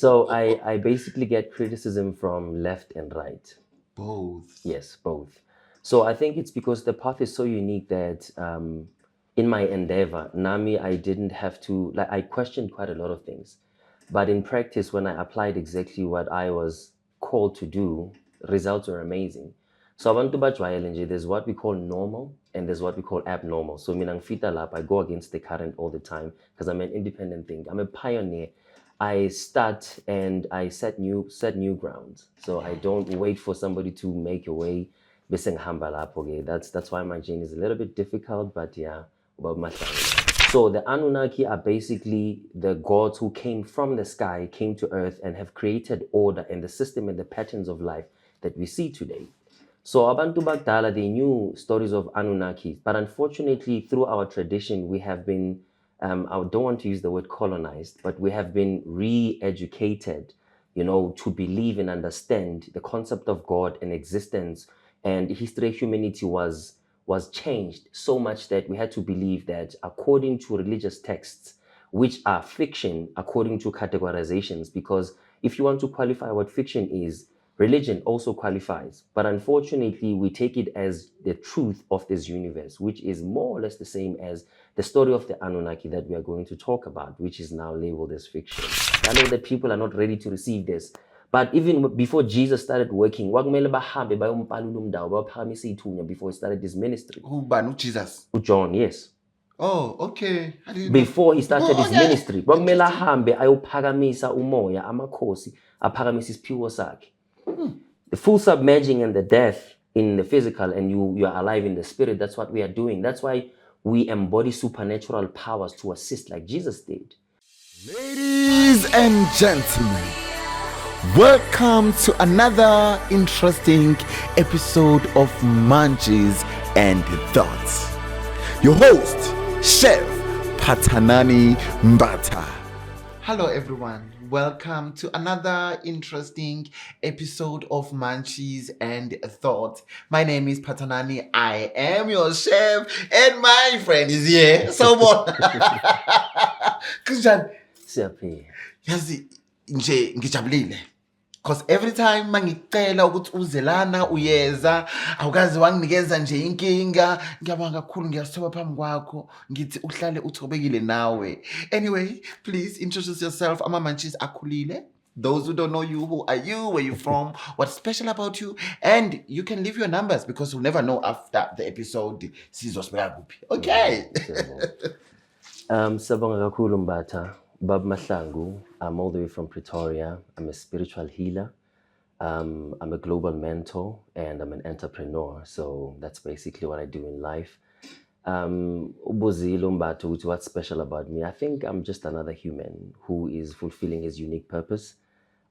So I basically get criticism from left and right. Both. Yes, both. So I think it's because the path is so unique that in my endeavor, Nami, I didn't have to, like, I questioned quite a lot of things. But in practice, when I applied exactly what I was called to do, results were amazing. So Abantu bajwayele nje, there's what we call normal and there's what we call abnormal. So mina ngifita lap, I go against the current all the time because I'm an independent thinker. I'm a pioneer. I start and I set new grounds. So I don't wait for somebody to make a way. Bese ngihamba lapho ke. That's why my journey is a little bit difficult, but yeah, about my family. So the Anunnaki are basically the gods who came from the sky, came to earth, and have created order and the system and the patterns of life that we see today. So Abantu Bagdala, they knew stories of Anunnaki, but unfortunately, through our tradition, we have been, I don't want to use the word colonized, but we have been re-educated, to believe and understand the concept of God and existence. And history of humanity was changed so much that we had to believe that according to religious texts, which are fiction according to categorizations, because if you want to qualify what fiction is, religion also qualifies. But unfortunately, we take it as the truth of this universe, which is more or less the same as the story of the Anunnaki that we are going to talk about, which is now labeled as fiction. I know that people are not ready to receive this. But even before Jesus started working, kwakumele bahambe bayompalula umdawo baphakamise ithunya before he started his ministry. Who Jesus? John, yes. Oh, okay. I didn't Before know. he started his Okay. ministry, kwakumele ahambe ayophakamisa umoya, amakhosi, aphakamisa isiphiwo sakhe. The full submerging and the death in the physical, and you are alive in the spirit. That's what we are doing. That's why we embody supernatural powers to assist like Jesus did. Ladies and gentlemen, welcome to another interesting episode of Munchies and Thoughts. Your host, Chef Patanani Mbata. Hello everyone, welcome to another interesting episode of Munchies and Thoughts. My name is Patanani, I am your chef, and my friend is here. Someone. Kunjani? Siyaphila. Yazi nje ngijabulile. Because every time mangicela ukuthi uze lana uyeza, awukazi wanginikeza nje inkinga, ngiyabanga kakhulu ngiyasithoba phambi kwakho, ngithi uhlale uthobekile nawe. Anyway, please introduce yourself. Ama-munchies akhulile. Those who don't know you, who are you, where you from, what's special about you, and you can leave your numbers because you'll never know after the episode. Sizosibeka kuphi. Okay. Sabonga kakhulu Mbatha. Bab Mahlangu. I'm all the way from Pretoria. I'm a spiritual healer. I'm a global mentor and I'm an entrepreneur. So that's basically what I do in life. Ubuzilo Mbatha, what's special about me? I think I'm just another human who is fulfilling his unique purpose.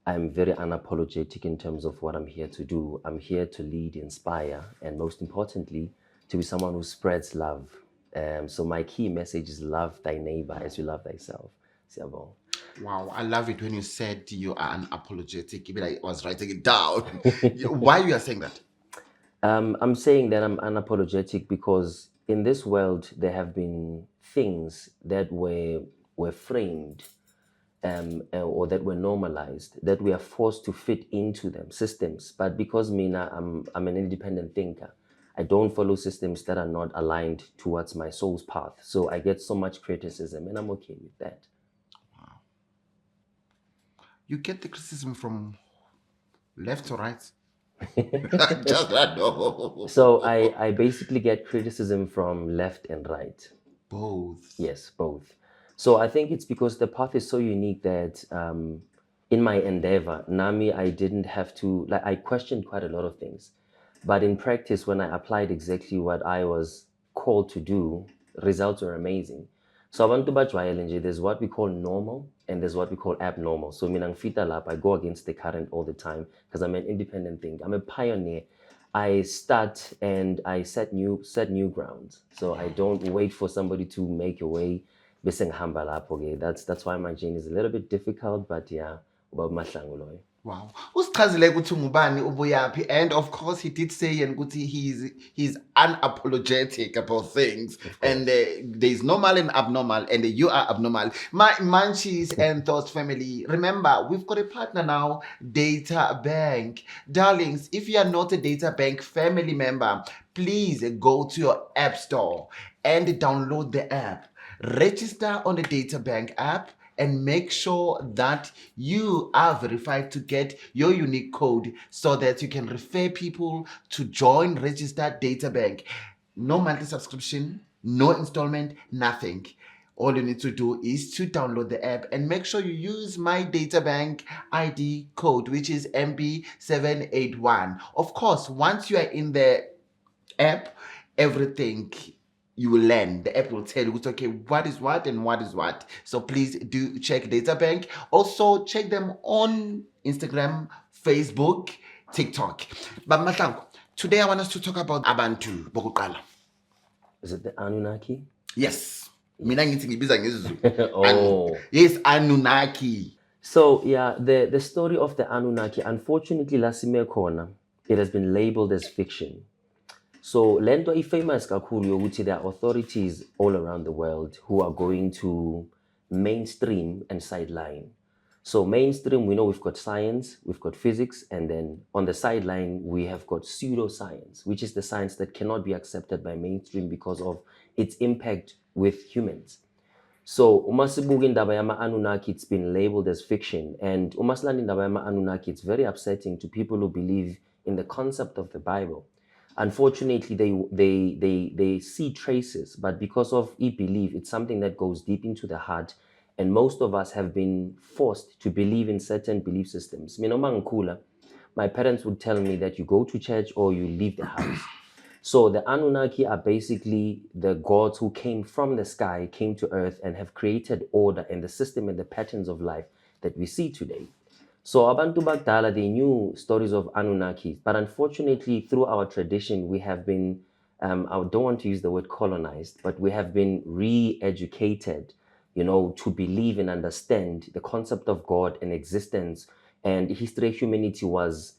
I'm very unapologetic in terms of what I'm here to do. I'm here to lead, inspire, and most importantly, to be someone who spreads love. So my key message is love thy neighbor as you love thyself. Siyabonga. Wow, I love it when you said you are unapologetic. Even I was writing it down. Why you are saying that? I'm saying that I'm unapologetic because in this world there have been things that were framed or that were normalized, that we are forced to fit into them, systems. But because Mina, I'm an independent thinker, I don't follow systems that are not aligned towards my soul's path. So I get so much criticism and I'm okay with that. Wow. You get the criticism from left or right? Just I know. So I basically get criticism from left and right. Both. Yes, both. So I think it's because the path is so unique that in my endeavor, Nami, I didn't have to, like, I questioned quite a lot of things. But in practice, when I applied exactly what I was called to do, results were amazing. So Abantu bajwayele nje, there's what we call normal and there's what we call abnormal. So mina ngifita lap, I go against the current all the time because I'm an independent thinker. I'm a pioneer. I start and I set new grounds. So I don't wait for somebody to make a way. Bese ngihamba lapho ke. That's why my journey is a little bit difficult, but yeah, about mahlangu loyo. Wow. Usichazile ukuthi ungubani ubuyaphi, and of course he did say and ukuthi he's unapologetic about things, and there's normal and abnormal, and you are abnormal. My Munchies and Thoughts family, remember we've got a partner now, Data Bank. Darlings, if you are not a Data Bank family member, please go to your app store and download the app. Register on the Data Bank app and make sure that you are verified to get your unique code so that you can refer people to join registered data bank. No monthly subscription, no installment, nothing. All you need to do is to download the app and make sure you use my data bank ID code, which is MB781. Of course, once you are in the app, everything you will learn. The app will tell you, okay, what is what and what is what. So please do check Data Bank. Also check them on Instagram, Facebook, TikTok. But Mahlangu, today I want us to talk about Abantu bokuqala. Is it the Anunnaki? Yes. Mina ngithi ngibiza ngesiZulu. Oh. Yes, Anunnaki. So yeah, the story of the Anunnaki, unfortunately, lasime khona, it has been labeled as fiction. So lento ifamous kakhulu yokuthi there are authorities all around the world who are going to mainstream and sideline. So mainstream, we know we've got science, we've got physics, and then on the sideline we have got pseudoscience, which is the science that cannot be accepted by mainstream because of its impact with humans. So umasibuka indaba yama Anunnaki, it's been labeled as fiction, and umasilanda indaba yama Anunnaki, it's very upsetting to people who believe in the concept of the Bible. Unfortunately, they see traces, but because of belief, it's something that goes deep into the heart, and most of us have been forced to believe in certain belief systems. Mina uma ngikhula, my parents would tell me that you go to church or you leave the house. So the Anunnaki are basically the gods who came from the sky, came to earth, and have created order and the system and the patterns of life that we see today. So Abantu bakudala, they knew stories of Anunnaki, but unfortunately, through our tradition, we have been, I don't want to use the word colonized, but we have been re-educated, to believe and understand the concept of God and existence. And history of humanity was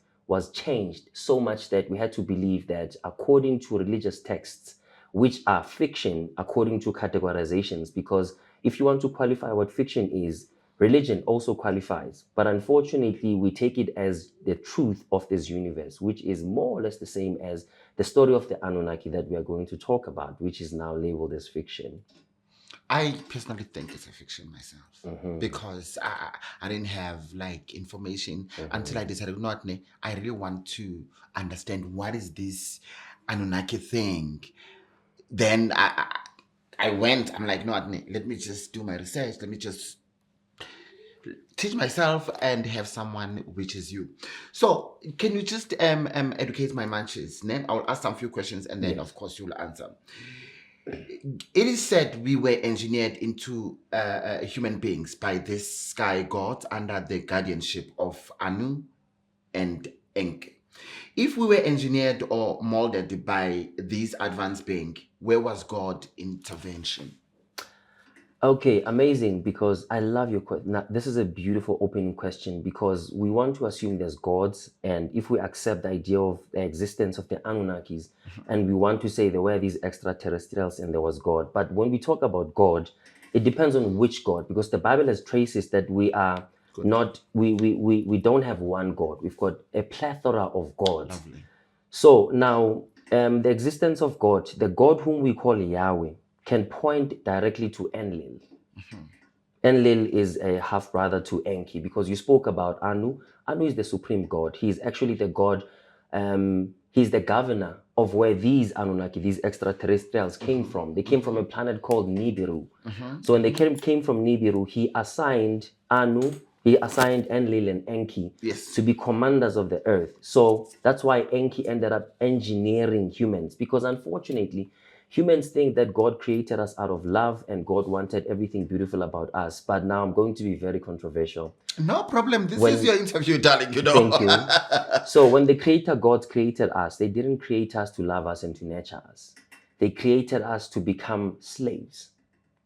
changed so much that we had to believe that according to religious texts, which are fiction according to categorizations, because if you want to qualify what fiction is, religion also qualifies, but unfortunately, we take it as the truth of this universe, which is more or less the same as the story of the Anunnaki that we are going to talk about, which is now labeled as fiction. I personally think it's a fiction myself, because I didn't have information until I decided, I really want to understand what is this Anunnaki thing. Then I went, I'm like, no, let me just do my research. Let me just teach myself and have someone which is you. So can you just educate my munchies? I'll ask some few questions and then of course you'll answer. It is said we were engineered into human beings by this sky god under the guardianship of Anu and Enki. If we were engineered or molded by these advanced beings, where was God intervention? Okay, amazing, because I love your question. Now, this is a beautiful opening question because we want to assume there's gods, and if we accept the idea of the existence of the Anunnakis, and we want to say there were these extraterrestrials and there was God. But when we talk about God, it depends on which God, because the Bible has traces that we are not, we don't have one God. We've got a plethora of gods. Lovely. So now, the existence of God, the God whom we call Yahweh, can point directly to Enlil. Enlil is a half brother to Enki, because you spoke about Anu. Anu is the supreme god. He's actually the god, he's the governor of where these Anunnaki, these extraterrestrials came from. They came from a planet called Nibiru. So when they came from Nibiru, he assigned Anu, he assigned Enlil and Enki to be commanders of the earth. So that's why Enki ended up engineering humans, because unfortunately, humans think that God created us out of love and God wanted everything beautiful about us. But now I'm going to be very controversial. No problem. This is your interview, darling. Thank you. So when the creator gods created us, they didn't create us to love us and to nurture us. They created us to become slaves,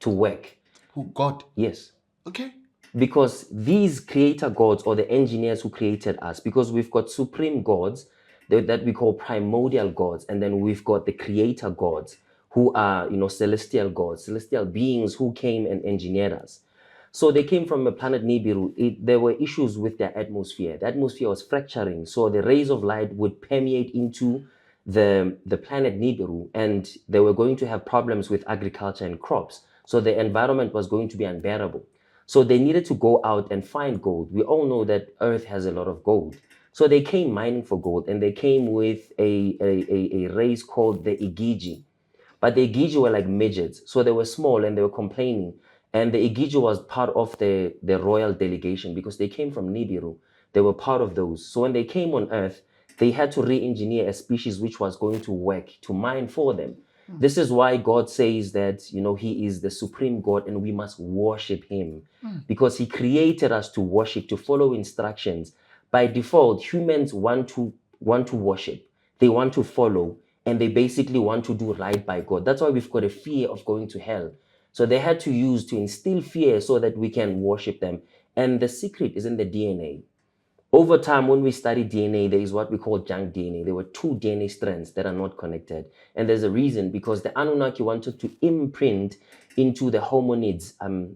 to work. Who, God? Yes. Okay. because these creator gods or the engineers who created us, because we've got supreme gods that we call primordial gods, and then we've got the creator gods who are, celestial gods, celestial beings who came and engineered us. So they came from a planet Nibiru. There were issues with their atmosphere. The atmosphere was fracturing, so the rays of light would permeate into the planet Nibiru, and they were going to have problems with agriculture and crops. So the environment was going to be unbearable. So they needed to go out and find gold. We all know that Earth has a lot of gold. So they came mining for gold, and they came with a race called the Igigi. But the Igigi were like midgets. So they were small and they were complaining. And the Igigi was part of the royal delegation because they came from Nibiru. They were part of those. So when they came on Earth, they had to re-engineer a species which was going to work to mine for them. This is why God says that, he is the supreme God and we must worship him because he created us to worship, to follow instructions. By default, humans want to worship. They want to follow, and they basically want to do right by God. That's why we've got a fear of going to hell. So they had to instill fear so that we can worship them. And the secret is in the DNA. Over time, when we study DNA, there is what we call junk DNA. There were 2 DNA strands that are not connected. And there's a reason, because the Anunnaki wanted to imprint into the hominids.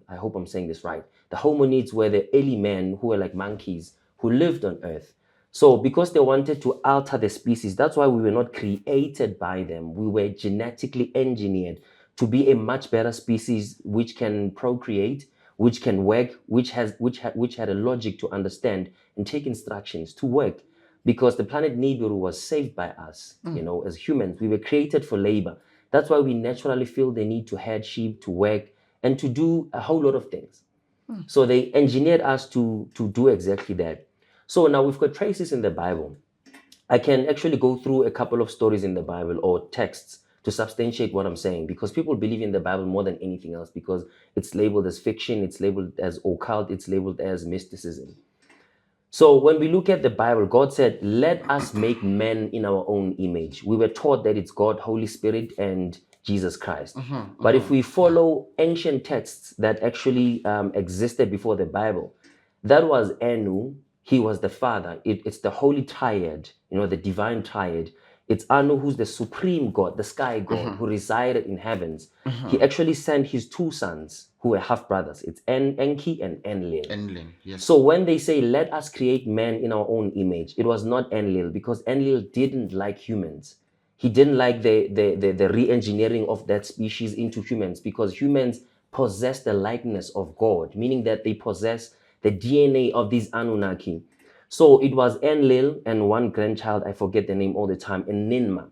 I hope I'm saying this right. The hominids were the early men who were like monkeys who lived on Earth. So because they wanted to alter the species, that's why we were not created by them. We were genetically engineered to be a much better species which can procreate, which can work, which had a logic to understand and take instructions to work, because the planet Nibiru was saved by us. As humans, we were created for labor. That's why we naturally feel the need to herd sheep, to work, and to do a whole lot of things. So they engineered us to do exactly that. So now we've got traces in the Bible. I can actually go through a couple of stories in the Bible or texts to substantiate what I'm saying, because people believe in the Bible more than anything else, because it's labeled as fiction, it's labeled as occult, it's labeled as mysticism. So when we look at the Bible, God said, let us make men in our own image. We were taught that it's God, Holy Spirit, and Jesus Christ. But if we follow ancient texts that actually existed before the Bible, that was Anu. He was the father. It's the holy triad, the divine triad. It's Anu, who's the supreme God, the sky God, who resided in heavens. He actually sent his 2 sons, who were half brothers. It's Enki and Enlil. Enlil, yes. So when they say, let us create man in our own image, it was not Enlil, because Enlil didn't like humans. He didn't like the re-engineering of that species into humans, because humans possess the likeness of God, meaning that they possess the DNA of these Anunnaki. So it was Enlil and one grandchild, I forget the name all the time, and Ninma.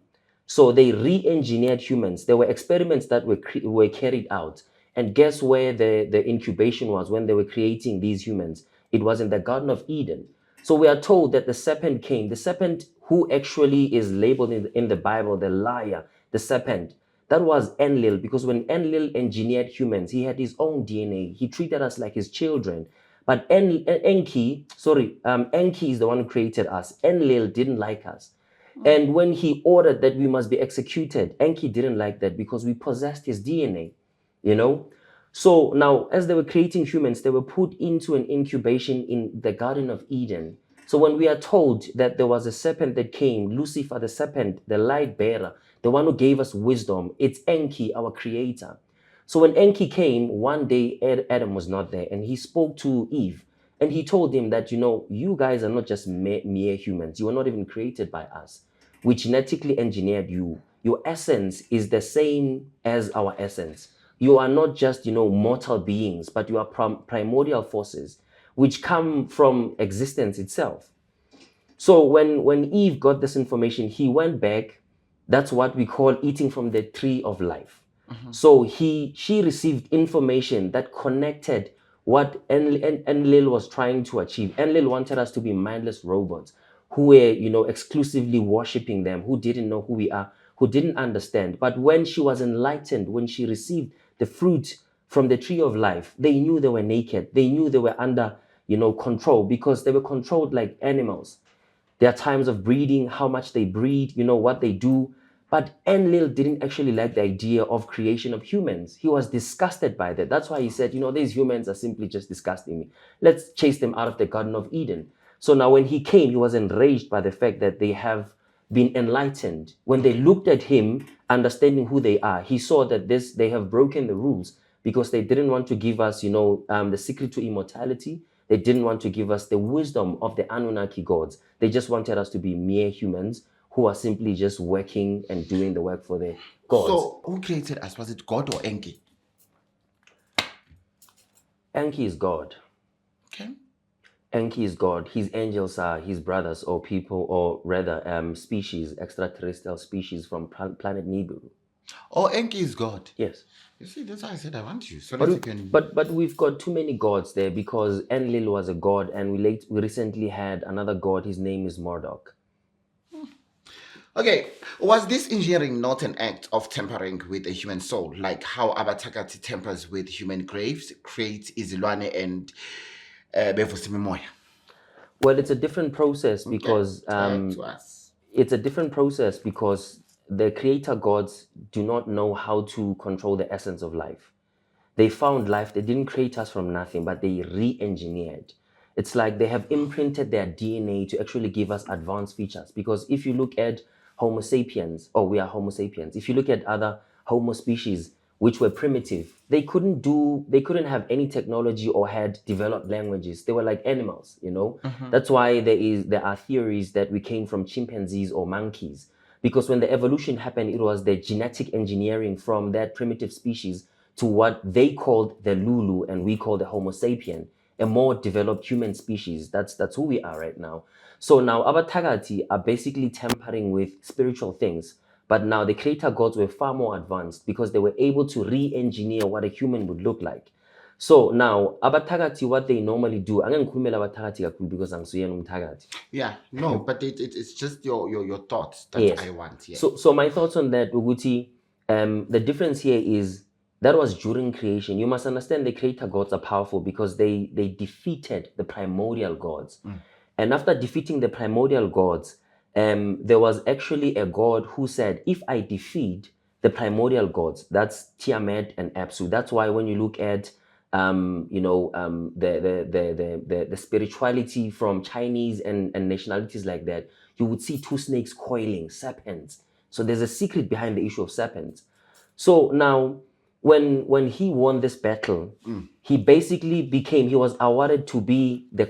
So they re-engineered humans. There were experiments that were carried out. And guess where the incubation was when they were creating these humans? It was in the Garden of Eden. So we are told that the serpent came. The serpent, who actually is labeled in the Bible, the liar, the serpent, that was Enlil, because when Enlil engineered humans, he had his own DNA. He treated us like his children. But Enki is the one who created us. Enlil didn't like us. And when he ordered that we must be executed, Enki didn't like that because we possessed his DNA. So now, as they were creating humans, they were put into an incubation in the Garden of Eden. So when we are told that there was a serpent that came, Lucifer, the serpent, the light bearer, the one who gave us wisdom, it's Enki, our creator. So when Enki came, one day Adam was not there, and he spoke to Eve, and he told him that, you guys are not just mere humans. You are not even created by us. We genetically engineered you. Your essence is the same as our essence. You are not just, mortal beings, but you are primordial forces which come from existence itself. So when Eve got this information, he went back. That's what we call eating from the tree of life. So she received information that connected what Enlil was trying to achieve. Enlil wanted us to be mindless robots who were, exclusively worshiping them, who didn't know who we are, who didn't understand. But when she was enlightened, when she received the fruit from the tree of life, they knew they were naked. They knew they were under, control, because they were controlled like animals. There are times of breeding, how much they breed, what they do. But Enlil didn't actually like the idea of creation of humans. He was disgusted by that. That's why he said, these humans are simply just disgusting me. Let's chase them out of the Garden of Eden. So now when he came, he was enraged by the fact that they have been enlightened. When they looked at him, understanding who they are, he saw that they have broken the rules because they didn't want to give us, the secret to immortality. They didn't want to give us the wisdom of the Anunnaki gods. They just wanted us to be mere humans who are simply just working and doing the work for the gods. So, who created us? Was it God or Enki? Enki is God. Okay. Enki is God. His angels are his brothers or people, or rather species, extraterrestrial species from planet Nibiru. Oh, Enki is God. Yes. You see, that's why I said I want you. So but we've got too many gods there because Enlil was a god, and we recently had another god. His name is Marduk. Okay, was this engineering not an act of tampering with the human soul, like how Abatakati tampers with human graves, creates izilwane and bevusimimoya? Well, it's a different process because it's a different process because the creator gods do not know how to control the essence of life. They found life. They didn't create us from nothing, but they re-engineered. It's like they have imprinted their DNA to actually give us advanced features. Because if you look at Homo sapiens, or we are Homo sapiens, if you look at other Homo species, which were primitive, they couldn't have any technology or had developed languages. They were like animals, That's why there are theories that we came from chimpanzees or monkeys. Because when the evolution happened, it was the genetic engineering from that primitive species to what they called the Lulu and we call the Homo sapien, a more developed human species. That's who we are right now. So now Abatagati are basically tampering with spiritual things. But now the creator gods were far more advanced because they were able to re-engineer what a human would look like. So now Abatagati, what they normally do, I'm going to Abatagati because I'm Umtagati. Yeah, no, but it's just your thoughts that yes. I want. Yeah. So my thoughts on that, Uguti, the difference here is that was during creation. You must understand the creator gods are powerful because they defeated the primordial gods. And after defeating the primordial gods, there was actually a god who said, if I defeat the primordial gods, that's Tiamat and Apsu. That's why when you look at the spirituality from Chinese and nationalities like that, you would see two snakes coiling, serpents. So there's a secret behind the issue of serpents. So now, when he won this battle, he basically he was awarded to be the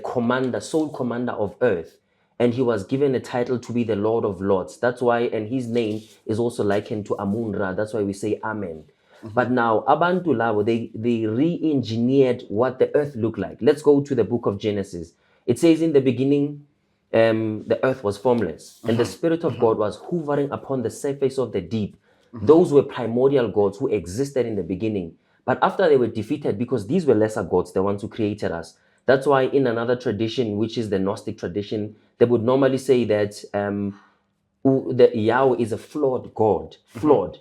sole commander of Earth. And he was given a title to be the Lord of Lords. That's why, and his name is also likened to Amun-Ra. That's why we say Amen. But now, Abantu Labo, they re-engineered what the earth looked like. Let's go to the book of Genesis. It says in the beginning, the earth was formless, and the Spirit of God was hovering upon the surface of the deep. Those were primordial gods who existed in the beginning. But after they were defeated, because these were lesser gods, the ones who created us. That's why in another tradition, which is the Gnostic tradition, they would normally say that the Yahweh is a flawed God.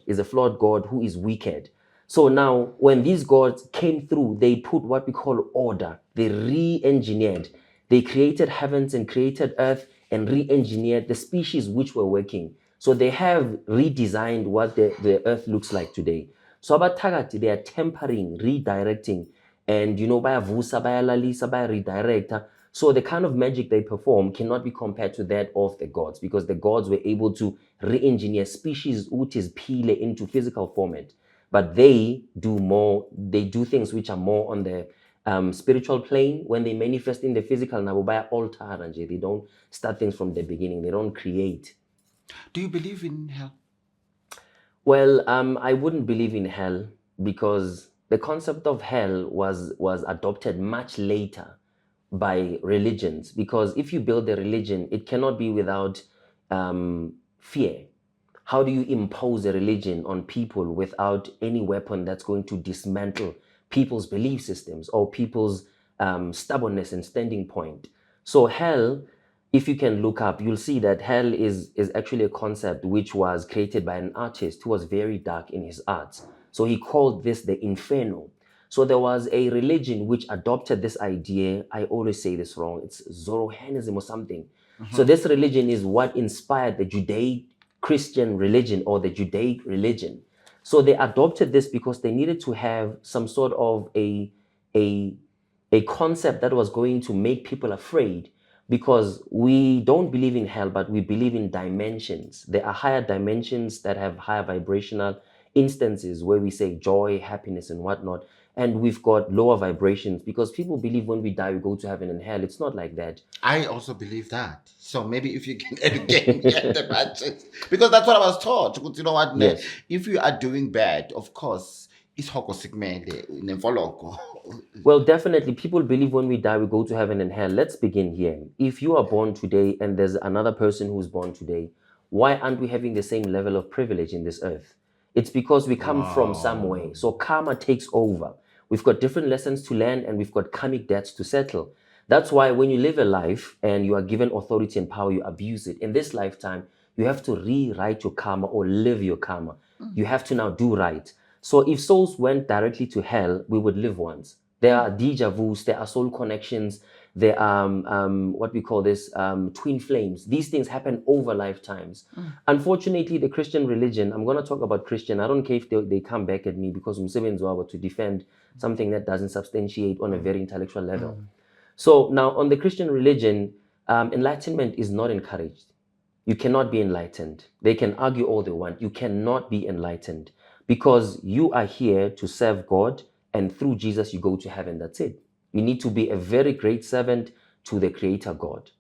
Is a flawed God who is wicked. So now, when these gods came through, they put what we call order. They re-engineered. They created heavens and created earth and re-engineered the species which were working. So they have redesigned what the earth looks like today. So Abatagati, they are tempering, redirecting, and baya vusa, baya lalisa, baya redirector. So the kind of magic they perform cannot be compared to that of the gods, because the gods were able to re-engineer species which is pile into physical format. But they do things which are more on the spiritual plane. When they manifest in the physical, nabubaya altar, they don't start things from the beginning. They don't create. Do you believe in hell? Well, I wouldn't believe in hell because the concept of hell was adopted much later by religions. Because if you build a religion, it cannot be without fear. How do you impose a religion on people without any weapon that's going to dismantle people's belief systems or people's stubbornness and standing point? So hell, if you can look up, you'll see that hell is actually a concept which was created by an artist who was very dark in his arts. So he called this the Inferno. So there was a religion which adopted this idea. I always say this wrong. It's Zoroastrianism or something. So this religion is what inspired the Judaic Christian religion or the Judaic religion. So they adopted this because they needed to have some sort of a concept that was going to make people afraid, because we don't believe in hell, but we believe in dimensions. There are higher dimensions that have higher vibrational instances where we say joy, happiness, and whatnot. And we've got lower vibrations because people believe when we die, we go to heaven and hell. It's not like that. I also believe that. So maybe if you can educate me at the matches, because that's what I was taught. You know what? Yes. If you are doing bad, of course, it's hoko sigmele nemfoloko. Well, definitely, people believe when we die, we go to heaven and hell. Let's begin here. If you are born today and there's another person who's born today, why aren't we having the same level of privilege in this earth? It's because we come from some way. So karma takes over. We've got different lessons to learn and we've got karmic debts to settle. That's why when you live a life and you are given authority and power, you abuse it. In this lifetime, you have to rewrite your karma or live your karma. You have to now do right. So if souls went directly to hell, we would live once. There are deja vus, there are soul connections, there are what we call this twin flames. These things happen over lifetimes. Unfortunately, the Christian religion, I'm going to talk about Christian. I don't care if they come back at me because umsebenzi wabo to defend something that doesn't substantiate on a very intellectual level. So now on the Christian religion, enlightenment is not encouraged. You cannot be enlightened. They can argue all they want. You cannot be enlightened because you are here to serve God, and through Jesus you go to heaven. That's it. You need to be a very great servant to the Creator God.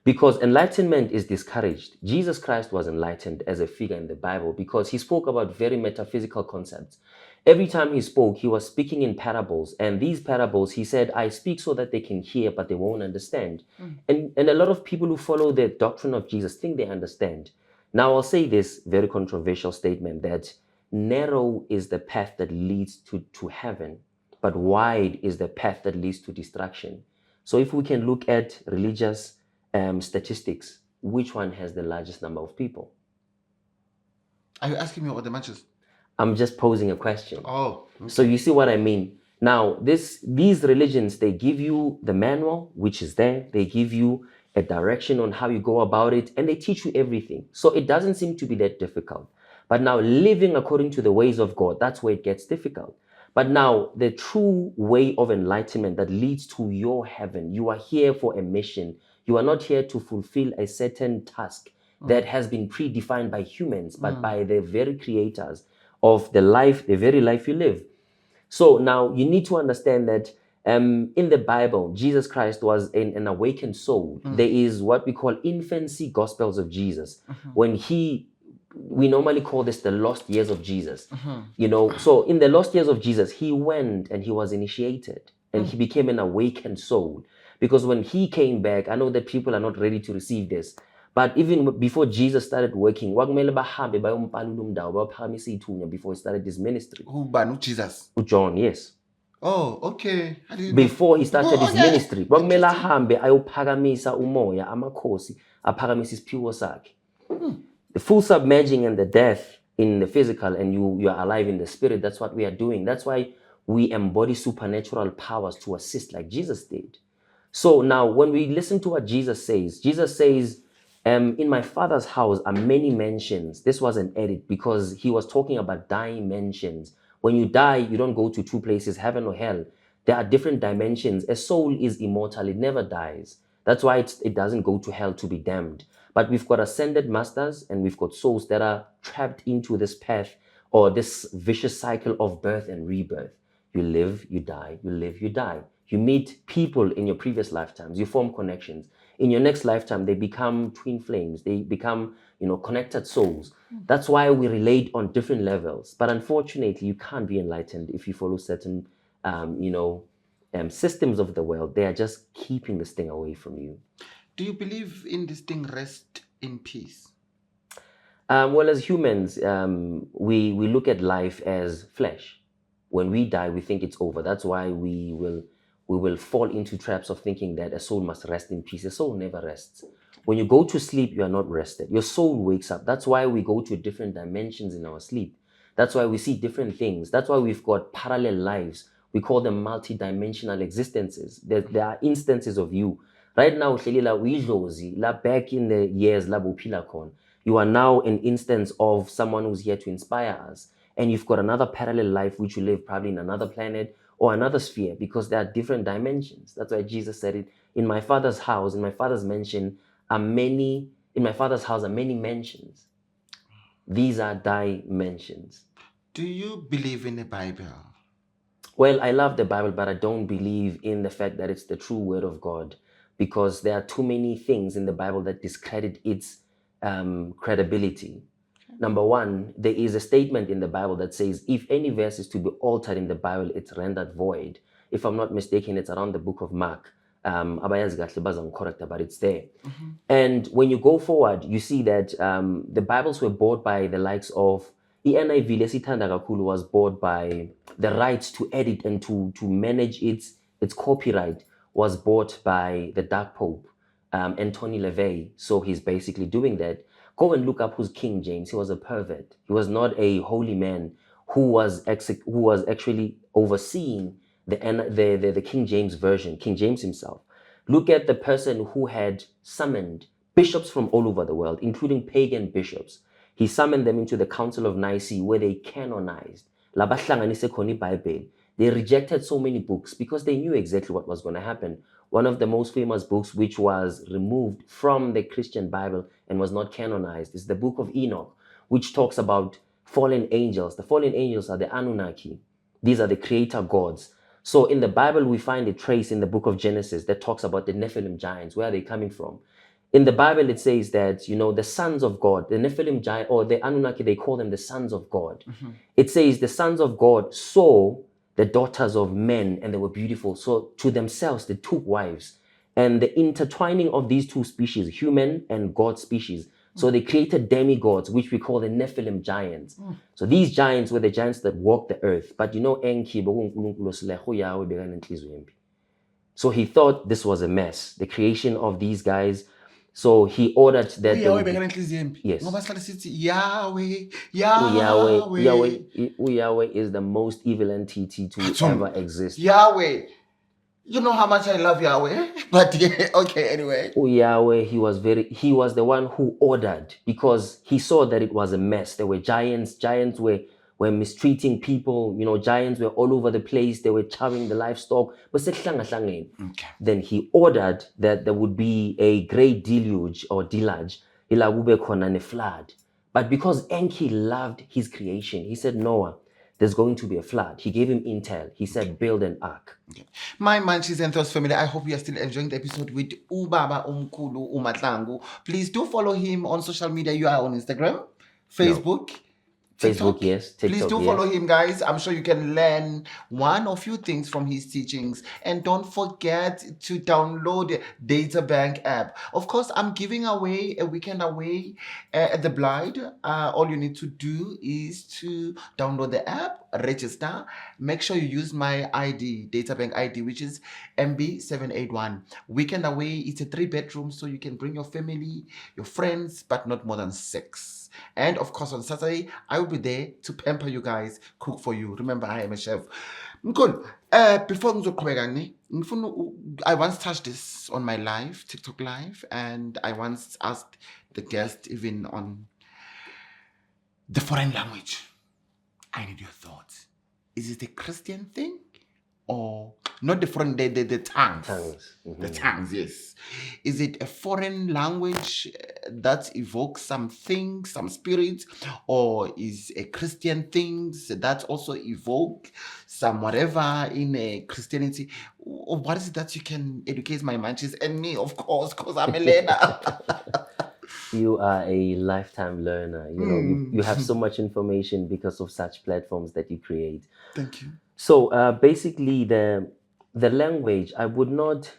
Because enlightenment is discouraged. Jesus Christ was enlightened as a figure in the Bible because he spoke about very metaphysical concepts. Every time he spoke, he was speaking in parables. And these parables, he said, I speak so that they can hear, but they won't understand. And a lot of people who follow the doctrine of Jesus think they understand. Now, I'll say this very controversial statement that narrow is the path that leads to heaven, but wide is the path that leads to destruction. So if we can look at religious statistics, which one has the largest number of people? Are you asking me about the matches? I'm just posing a question. Oh. Okay. So you see what I mean? Now, these religions, they give you the manual, which is there. They give you a direction on how you go about it, and they teach you everything. So it doesn't seem to be that difficult. But now living according to the ways of God, that's where it gets difficult. But now the true way of enlightenment that leads to your heaven, you are here for a mission. You are not here to fulfill a certain task that has been predefined by humans, but by the very creators of the life, the very life you live. So now you need to understand that in the Bible, Jesus Christ was an awakened soul. There is what we call infancy gospels of Jesus. When we normally call this the lost years of Jesus. You know, so in the lost years of Jesus, he went and he was initiated and he became an awakened soul. Because when he came back, I know that people are not ready to receive this. But even before Jesus started working, before he started his ministry. Who Jesus? John, yes. Oh, okay. Before he started his okay. ministry, kwakumele ahambe ayophakamisa umoya, amakhosi, aphakamisa isiphiwo sakhe. The full submerging and the death in the physical, and you are alive in the spirit. That's what we are doing. That's why we embody supernatural powers to assist like Jesus did. So now when we listen to what Jesus says, in my Father's house are many mansions. This was an edit because he was talking about dimensions. When you die, you don't go to two places, heaven or hell. There are different dimensions. A soul is immortal. It never dies. That's why it doesn't go to hell to be damned. But we've got ascended masters and we've got souls that are trapped into this path or this vicious cycle of birth and rebirth. You live, you die, you live, you die. You meet people in your previous lifetimes. You form connections. In your next lifetime, they become twin flames. They become, connected souls. That's why we relate on different levels. But unfortunately, you can't be enlightened if you follow certain, systems of the world. They are just keeping this thing away from you. Do you believe in this thing, rest in peace? Well, as humans, we look at life as flesh. When we die, we think it's over. That's why we will fall into traps of thinking that a soul must rest in peace. A soul never rests. When you go to sleep, you are not rested. Your soul wakes up. That's why we go to different dimensions in our sleep. That's why we see different things. That's why we've got parallel lives. We call them multi-dimensional existences. There are instances of you. Right now, la back in the years, la bophila khona. You are now an instance of someone who's here to inspire us. And you've got another parallel life which you live probably in another planet or another sphere, because there are different dimensions. That's why Jesus said it, in my father's house, in my father's mansion are many, in my father's house are many mansions. These are dimensions. Do you believe in the Bible? Well, I love the Bible, but I don't believe in the fact that it's the true word of God, because there are too many things in the Bible that discredit its credibility. Number one, there is a statement in the Bible that says, if any verse is to be altered in the Bible, it's rendered void. If I'm not mistaken, it's around the book of Mark. Abayazi kahle bazangicorrecta, but it's there. And when you go forward, you see that the Bibles were bought by the likes of i-NIV lesithanda kakhulu was bought by the rights to edit and to manage its copyright was bought by the Dark Pope, Anthony LaVey. So he's basically doing that. Go and look up who's King James. He was a pervert. He was not a holy man who was actually overseeing the King James version, King James himself. Look at the person who had summoned bishops from all over the world, including pagan bishops. He summoned them into the Council of Nicaea, where they canonized. They rejected so many books because they knew exactly what was going to happen. One of the most famous books which was removed from the Christian Bible and was not canonized is the Book of Enoch, which talks about fallen angels. The fallen angels are the Anunnaki. These are the creator gods. So in the Bible, we find a trace in the book of Genesis that talks about the Nephilim giants. Where are they coming from? In the Bible, it says that, the sons of God, the Nephilim giant, or the Anunnaki, they call them the sons of God. It says the sons of God saw the daughters of men and they were beautiful. So to themselves, they took wives. And the intertwining of these two species, human and God species, so they created demigods, which we call the Nephilim giants. So these giants were the giants that walked the earth. But Enki, so he thought this was a mess, the creation of these guys. So he ordered that they would be, yes. Yahweh, Yahweh is the most evil entity to ever exist. Yahweh. You know how much I love Yahweh, but yeah, okay, anyway. Yahweh, he was the one who ordered, because he saw that it was a mess. There were giants were mistreating people, giants were all over the place, they were chowing the livestock. Okay. Then he ordered that there would be a great deluge or deluge, a flood. But because Enki loved his creation, he said, Noah, there's going to be a flood. He gave him intel. He said, build an ark. Okay. My Munchies and Thoughts family, I hope you are still enjoying the episode with Ubaba Mkhulu Umatlangu. Please do follow him on social media. You are on Instagram, Facebook, TikTok. Facebook, yes. TikTok, please do follow him, guys. I'm sure you can learn one or few things from his teachings. And don't forget to download the Data Bank app. Of course, I'm giving away a weekend away at the Blind. All you need to do is to download the app, register. Make sure you use my ID, Data Bank ID, which is MB781. Weekend away, it's a 3-bedroom, so you can bring your family, your friends, but not more than 6. And of course, on Saturday, I will be there to pamper you guys, cook for you. Remember, I am a chef. Mkhulu, before I once touched this on my live, TikTok live, and I once asked the guest even on the foreign language. I need your thoughts. Is it a Christian thing? Or not the foreign, the tongues. Mm-hmm. The tongues, yes. Is it a foreign language that evokes something, some spirit? Or is a Christian thing that also evoke some whatever in a Christianity? Or what is it that you can educate my munchies and me, of course, because I'm a learner. You are a lifetime learner. You have so much information because of such platforms that you create. Thank you. So basically, the language, I would not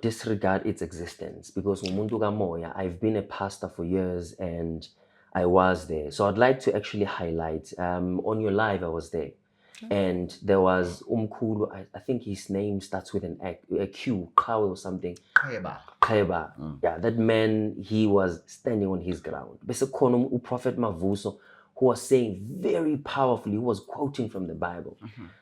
disregard its existence, because umuntu kamoya, I've been a pastor for years and I was there. So I'd like to actually highlight on your live, I was there. And there was Mkhulu, I think his name starts with a Q, Kawe or something. Khayeba. Yeah, that man, he was standing on his ground. Bese khona Prophet Mavuso, who was saying very powerfully, who was quoting from the Bible.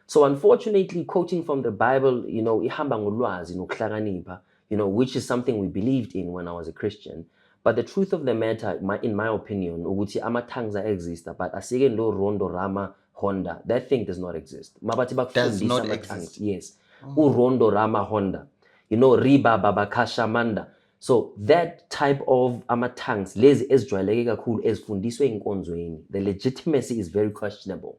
So unfortunately, quoting from the Bible, ihamba ngolwazi nokuhlakanipha, which is something we believed in when I was a Christian. But the truth of the matter, in my opinion, ukuthi ama-tongues exist, but asike lo Rondo Rama Honda, that thing does not exist. Mabathi Does bakufundisa not ama-tongues, exist. yes. Rondo Rama Honda, Riba Babakasha Manda. So that type of ama-tongues, lezi ezijwayeleke kakhulu ezifundiswe enkonzweni, the legitimacy is very questionable.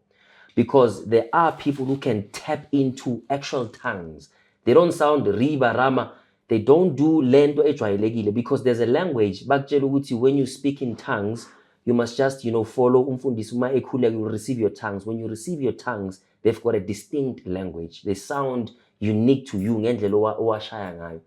Because there are people who can tap into actual tongues. They don't sound riba rama. They don't do lento ejwayelekile because there's a language. Bakutshela ukuthi when you speak in tongues, you must just follow umfundisi uma ekhuleka, you receive your tongues. When you receive your tongues, they've got a distinct language. They sound unique to you ngendlela owashaya ngayo.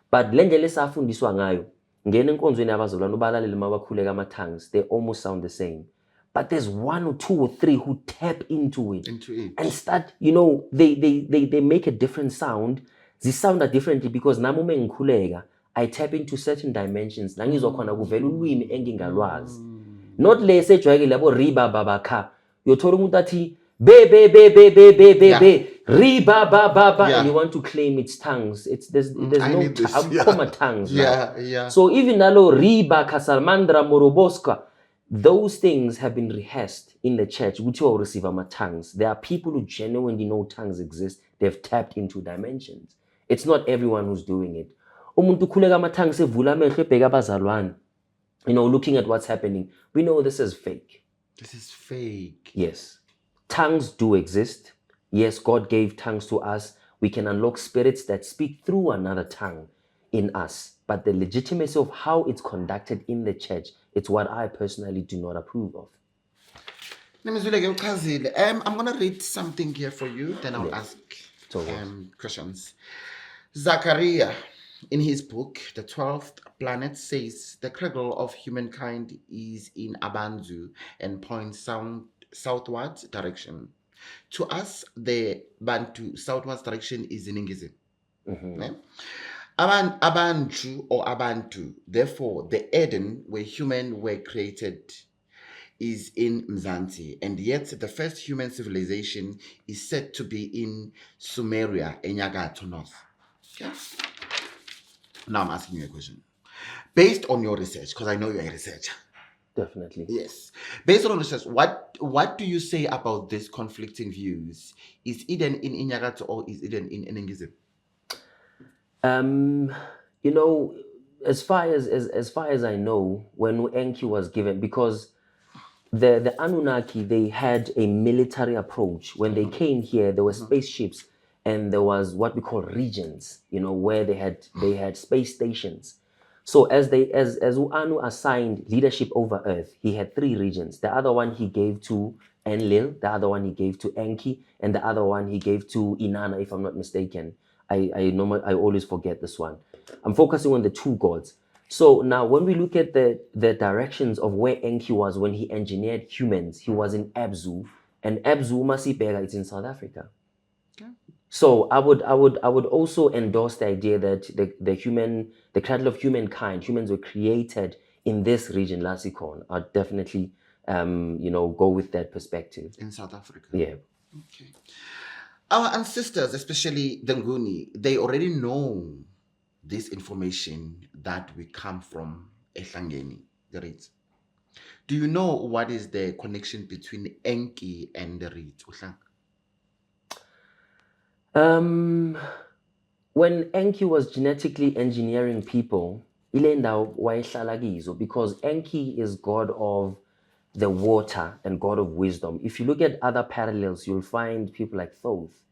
But le ndlela esafundiswa ngayo, ngena enkonzweni yabazalwane ubalalele mabakhuleka ama-tongues, they almost sound the same. But there's one or two or three who tap into it and start, they make a different sound. They sound differently because nami uma ngikhuleka, I tap into certain dimensions. Nangizokhona kuvela ulwimi engingalwazi. Not le sejwayekile yabo riba babakha. Uyothola umuntu athi be riba baba, and you want to claim its tongues. There's no comma tongues. Yeah. So even nalo riba kasalmandra moroboska, those things have been rehearsed in the church. Which will receive my tongues. There are people who genuinely know tongues exist. They've tapped into dimensions. It's not everyone who's doing it. Umuntu khuleka ama-tongues evula amehlo ebheka abazalwane. Looking at what's happening, we know this is fake. This is fake. Yes. Tongues do exist. Yes, God gave tongues to us. We can unlock spirits that speak through another tongue in us. But the legitimacy of how it's conducted in the church, it's what I personally do not approve of. I'm going to read something here for you, then I'll ask questions. Zachariah, in his book, The 12th Planet, says the cradle of humankind is in Abantu and points southwards direction. To us, the Bantu southwards direction is in Ingizim. Abantu or Abantu, therefore, the Eden where humans were created is in Mzansi, and yet the first human civilization is said to be in Sumeria, Enyagato North. Okay? Now I'm asking you a question. Based on your research, because I know you're a researcher. Definitely. Yes. Based on research, what do you say about these conflicting views? Is Eden in Inyagato or is Eden in Enengizim? As far as I know, when Enki was given, because the Anunnaki, they had a military approach. When they came here, there were spaceships, and there was what we call regions, where they had space stations. So as Anu assigned leadership over Earth, he had 3 regions. The other one he gave to Enlil, the other one he gave to Enki, and the other one he gave to Inanna, if I'm not mistaken. I always forget this one. I'm focusing on the 2 gods. So now when we look at the directions of where Enki was when he engineered humans, he was in Abzu, and Abzu Masipega is in South Africa. Okay. So I would also endorse the idea that the cradle of humankind, humans were created in this region, Lasikon. I'd definitely go with that perspective. In South Africa. Yeah. Okay. Our ancestors, especially the Nguni, they already know this information that we come from Ehlangeni, the Reeds. Do you know what is the connection between Enki and the Reeds? When Enki was genetically engineering people, because Enki is god of the water and god of wisdom. If you look at other parallels, you'll find people like Thoth.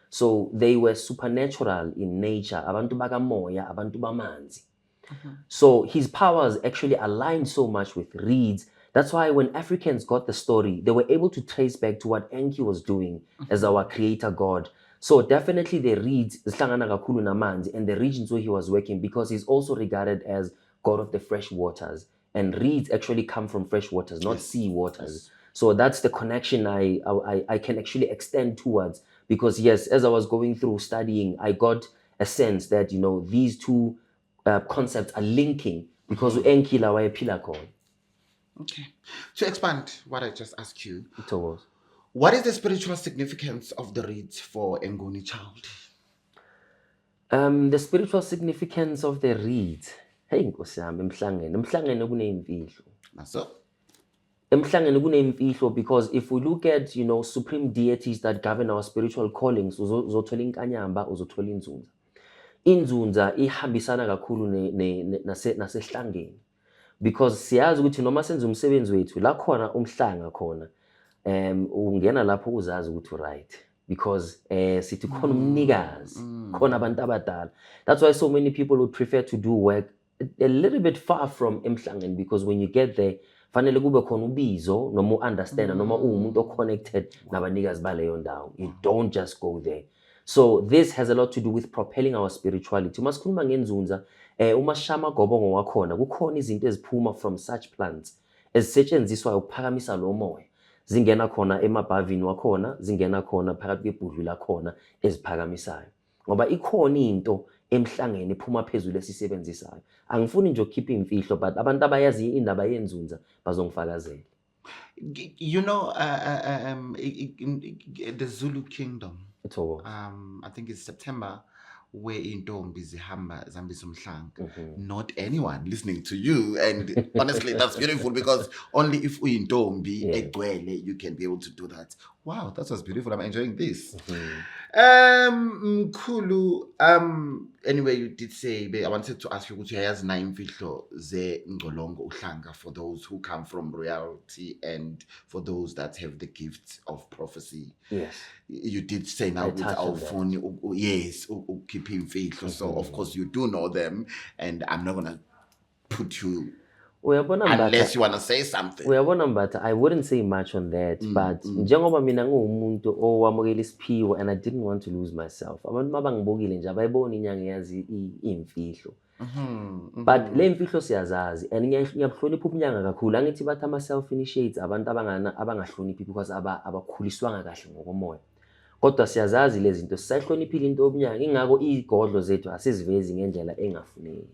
So they were supernatural in nature. Abantu bakamoya, abantu bamanzi. So his powers actually aligned so much with reeds. That's why when Africans got the story, they were able to trace back to what Enki was doing as our creator god. So definitely the reeds, and the regions where he was working, because he's also regarded as god of the fresh waters. And reeds actually come from fresh waters, not sea waters. So that's the connection I can actually extend towards. Because yes, as I was going through studying, I got a sense that, these 2 concepts are linking because Enki la pilakon. Okay. To expand what I just asked you, was. What is the spiritual significance of the reeds for Nguni child? The spiritual significance of the reeds. Hey Nkosi yami, emhlangene kuneyimfihlo. Naso? Emhlangene kuneyimfihlo because if we look at, you know, supreme deities that govern our spiritual callings, uzothola inkanyamba, uzothola inzunza. Inzunza ihambisana kakhulu nasehlangeni. Because siyazi ukuthi noma senza umsebenzi wethu la khona umhlanga khona ungena lapho uzazi ukuthi right, because sithi khona umnikazi, khona abantu abadala. That's why so many people would prefer to do work a little bit far from emhlangeni, because when you get there fanele kube khona ubizo noma understand noma umuntu oconnected nabanikazi baleyo ndawo. You don't just go there. So this has a lot to do with propelling our spirituality. Masikhuluma ngenzunza, umashama gobongo wakhona kukhona izinto eziphuma from such plants ezisetshenziswa ukuphakamisa lo moya. Zingena khona emabhavini wakhona, zingena khona phakathi kwebhudlu lakhona eziphakamisayo. Ngoba ikhona into emhlangeni ephuma phezulu esisebenzisayo. Angifuni nje ukukhipha imfihlo, but abantu abayazi indaba yenzunza bazongifakazela. You know, the Zulu kingdom, I think it's September, where intombi zihamba zihambisa umhlanga. Not anyone listening to you, and honestly that's beautiful, because only if uyintombi egcwele you can be able to do that. Wow, that was beautiful. I'm enjoying this. Mkhulu, anyway, you did say, I wanted to ask you ukuthi uyayazi na imfihlo ze ngcolongo uhlanga, for those who come from royalty and for those that have the gift of prophecy. Yes. You did say now with our phone, yes, keep imfihlo. So of course you do know them, and I'm not gonna put you unless you want to say something. But I wouldn't say much on that. But njengoba mina ngumuntu owamukela isiphiwo and I didn't want to lose myself. Abantu mabangibukile nje abayibona inyanga yazi imfihlo. But le mfihlo siyazazi, and ngiyahlonipha umnyanga kakhulu. Angithi bathi ama self initiates abantu abangahloniphi because abakhuliswanga kahle ngokomoya. Kodwa siyazazi lezi zinto, sisahloniphile into yomnyanga, ingakho igodlo zethu asizivezi ngendlela engafuneki.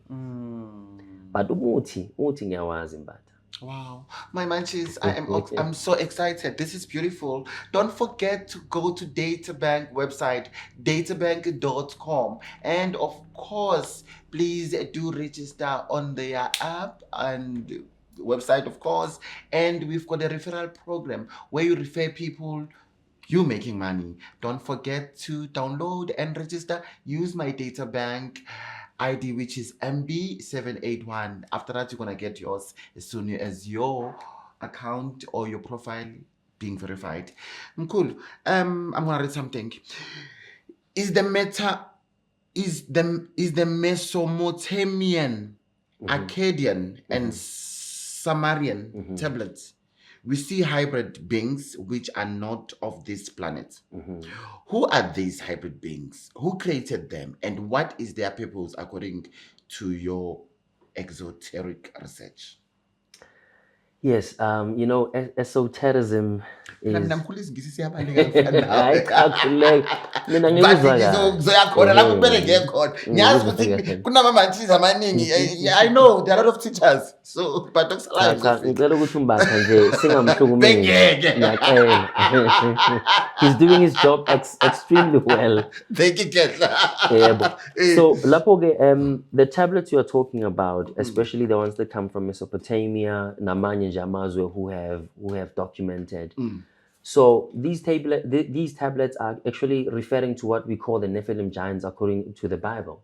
But umuthi ngiyawazi Mbatha. Wow, my munchies, I'm so excited. This is beautiful. Don't forget to go to Databank website, databank.com, and of course, please do register on their app and website, of course. And we've got a referral program where you refer people. You making money. Don't forget to download and register. Use my Databank ID, which is MB781. After that, you're gonna get yours as soon as your account or your profile being verified. Mkhulu, I'm gonna read something. Is the Mesopotamian, Akkadian, and Sumerian tablets, we see hybrid beings which are not of this planet. Who are these hybrid beings? Who created them? And what is their purpose according to your exoteric research? Yes, you know, esotericism is... I know there are a lot of teachers, so but he's doing his job extremely well. Thank you, so Lapoge, the tablets you are talking about, especially the ones that come from Mesopotamia, Namanya Jamazwe, who have documented. So these tablets are actually referring to what we call the Nephilim giants according to the Bible.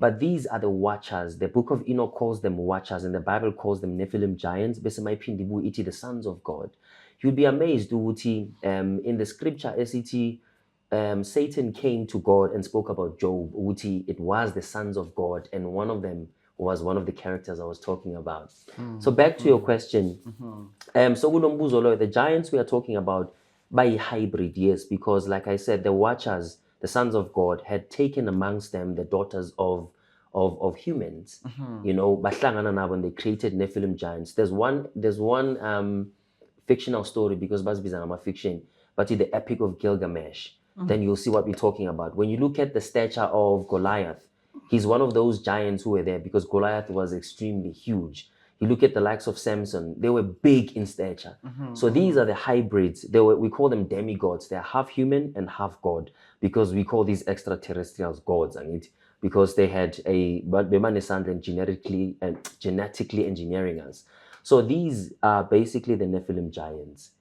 But these are the watchers. The book of Enoch calls them watchers, and the Bible calls them Nephilim giants. Iti the sons of God. You'd be amazed, Uti, in the scripture, SET, Satan came to God and spoke about Job. Uti, it was the sons of God, and one of them was one of the characters I was talking about. So back to your question. So the giants we are talking about by hybrid, yes, because like I said, the watchers, the sons of God, had taken amongst them the daughters of humans. You know, when they created Nephilim giants. There's one fictional story, because Bazbizanama fiction, but in the Epic of Gilgamesh, then you'll see what we're talking about. When you look at the stature of Goliath, he's one of those giants who were there because Goliath was extremely huge. You look at the likes of Samson, they were big in stature. So these are the hybrids. We call them demigods. They're half human and half God, because we call these extraterrestrials gods. because they had and genetically engineering us. So these are basically the Nephilim giants.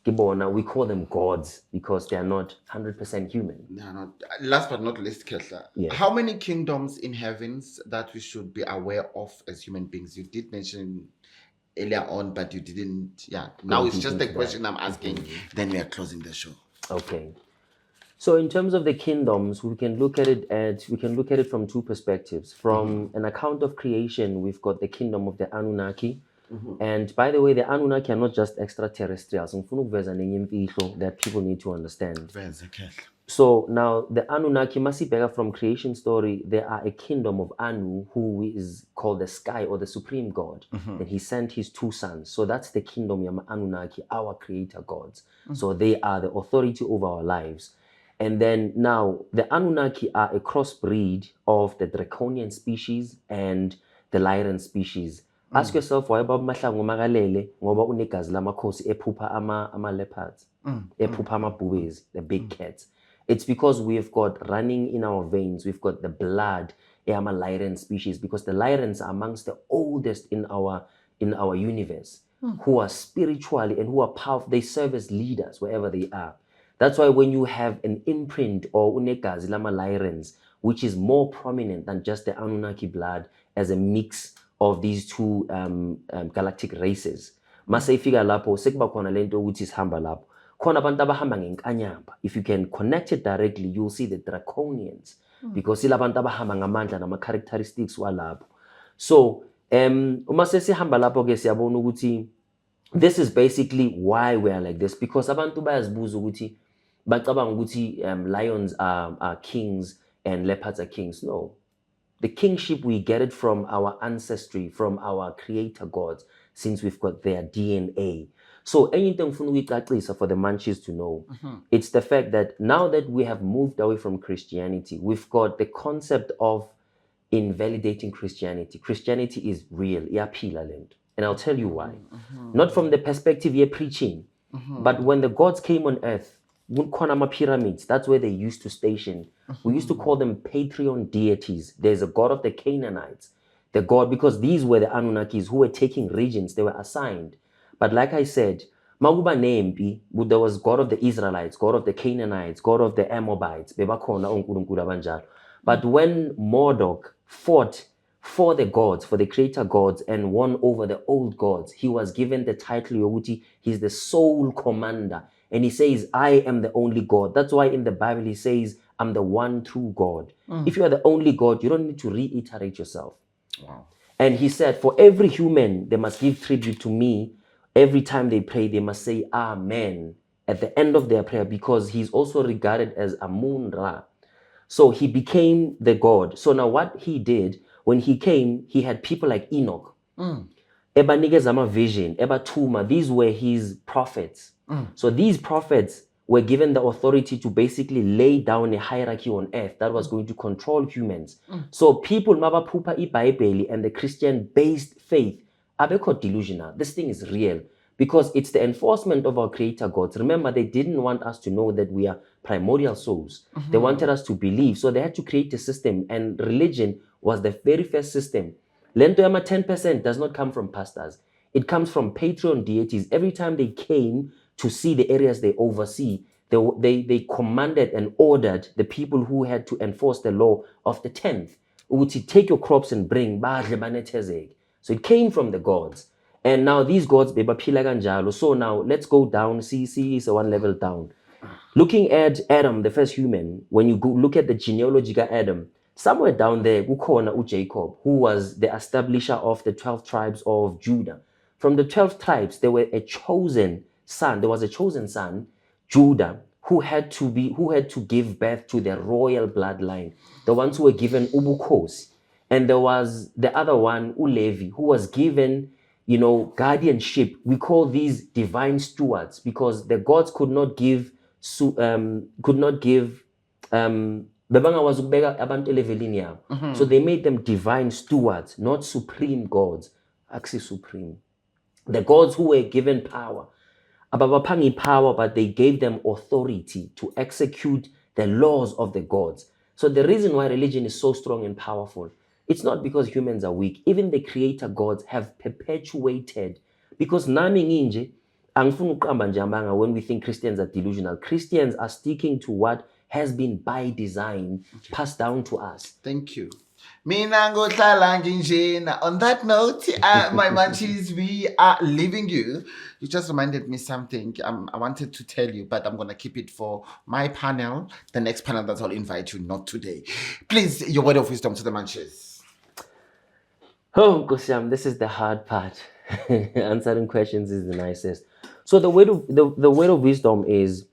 Kibona, we call them gods because they are not 100% human. No, no. Last but not least, Kehla, Yeah. how many kingdoms in heavens that we should be aware of as human beings? You did mention earlier on, but you didn't. Yeah. Now it's deep just a into question that. I'm asking. Then we are closing the show. Okay. So in terms of the kingdoms, we can look at it from two perspectives. From an account of creation, we've got the kingdom of the Anunnaki. And by the way, the Anunnaki are not just extraterrestrials. Ngifuna ukuveza nenye imfihlo that people need to understand. Veze, Kehla. So now the Anunnaki, masibheka from creation story, they are a kingdom of Anu, who is called the sky or the supreme god. And he sent his two sons. So that's the kingdom of Anunnaki, our creator gods. So they are the authority over our lives. And then now the Anunnaki are a crossbreed of the draconian species and the Lyran species. Ask yourself, why Baba Mahlangu makalele ngoba unegazi lamakhosi ephupha ama leopards, ephupha amabhubezi, the big cats. It's because we've got running in our veins, we've got the blood ama Lyran species, because the Lyrans are amongst the oldest in our universe, who are spiritually and who are powerful. They serve as leaders wherever they are. That's why when you have an imprint or unegazi lama Lyrans, which is more prominent than just the Anunnaki blood as a mix of these two galactic races, mase ifika lapho sekuba khona lento ukuthi sihamba lapho khona abantu abahamba ngenkanyamba. If you can connect it directly, you'll see the draconians, because ilabantu abahamba ngamandla nama characteristics walapho. So uma sesihamba lapho ke siyabona ukuthi this is basically why we are like this, because abantu bayazibuza ukuthi bacabanga ukuthi lions are kings and leopards are kings. No. The kingship, we get it from our ancestry, from our creator gods, since we've got their DNA. So anything for the munchies to know, it's the fact that now that we have moved away from Christianity, we've got the concept of invalidating Christianity. Christianity is real, and I'll tell you why. Not from the perspective you're preaching, but when the gods came on earth, pyramids, that's where they used to station. We used to call them Patreon deities. There's a god of the Canaanites, the god, because these were the Anunnakis who were taking regions, they were assigned. But like I said, Maguba Nempi, there was god of the Israelites, god of the Canaanites, god of the Amobites. But when Marduk fought for the gods, for the creator gods, and won over the old gods, he was given the title Yoguti. He's the sole commander. And he says, I am the only God. That's why in the Bible he says, I'm the one true God. If you are the only God, you don't need to reiterate yourself. Wow. And he said, for every human, they must give tribute to me. Every time they pray, they must say Amen at the end of their prayer, because he's also regarded as Amun-Ra. So he became the God. So now what he did, when he came, he had people like Enoch. Eba Nigezama vision, Eba Tuma, these were his prophets. So these prophets were given the authority to basically lay down a hierarchy on earth that was going to control humans. So people mabapupa iBhayibheli and the Christian-based faith, abekho delusional. This thing is real because it's the enforcement of our creator gods. Remember, they didn't want us to know that we are primordial souls. They wanted us to believe. So they had to create a system, and religion was the very first system. Lento yama 10% does not come from pastors. It comes from Patreon deities. Every time they came to see the areas they oversee, they commanded and ordered the people who had to enforce the law of the 10th. Uti, take your crops and bring. So it came from the gods. And now these gods, so now let's go down, see, so one level down. Looking at Adam, the first human, when you go look at the genealogical Adam, somewhere down there, Jacob, who was the establisher of the 12 tribes of Judah. From the 12 tribes, there was a chosen son, Judah, who had to give birth to the royal bloodline, the ones who were given Ubukos. And there was the other one, Ulevi, who was given, guardianship. We call these divine stewards because the gods could not give so they made them divine stewards, not supreme gods. Actually supreme. The gods who were given power. Ababapangi power, but they gave them authority to execute the laws of the gods. So the reason why religion is so strong and powerful, it's not because humans are weak. Even the creator gods have perpetuated. Because nami nginje, angifuni ukuqamba nje amanga when we think Christians are delusional. Christians are sticking to what has been by design passed down to us. Thank you. Mina ngohlala nginjena. On that note, my munchies, we are leaving you. You just reminded me something I wanted to tell you, but I'm going to keep it for my panel. The next panel that I'll invite you, not today. Please, your word of wisdom to the munchies. Oh, Kosiam, this is the hard part. Answering questions is the nicest. So the word of wisdom is,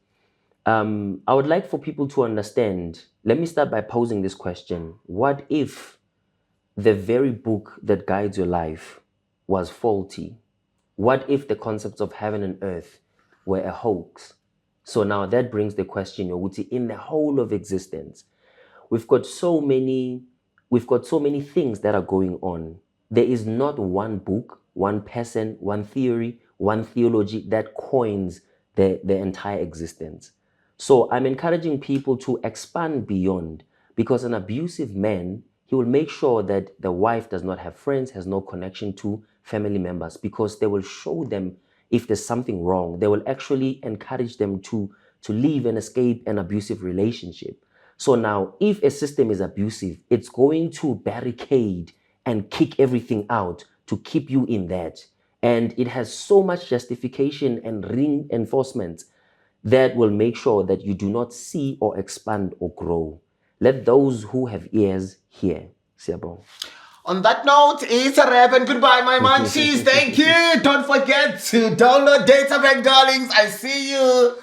I would like for people to understand. Let me start by posing this question. What if the very book that guides your life was faulty? What if the concepts of heaven and earth were a hoax? So now that brings the question, Yoguti, in the whole of existence, we've got so many things that are going on. There is not one book, one person, one theory, one theology that coins the entire existence. So I'm encouraging people to expand beyond, because an abusive man, he will make sure that the wife does not have friends, has no connection to family members, because they will show them if there's something wrong. They will actually encourage them to leave and escape an abusive relationship. So now, if a system is abusive, it's going to barricade and kick everything out to keep you in that. And it has so much justification and reinforcement that will make sure that you do not see or expand or grow. Let those who have ears hear. Siyabonga. On that note, it's a wrap and goodbye, my munchies. Thank you. Don't forget to download Data Bank, darlings. I see you.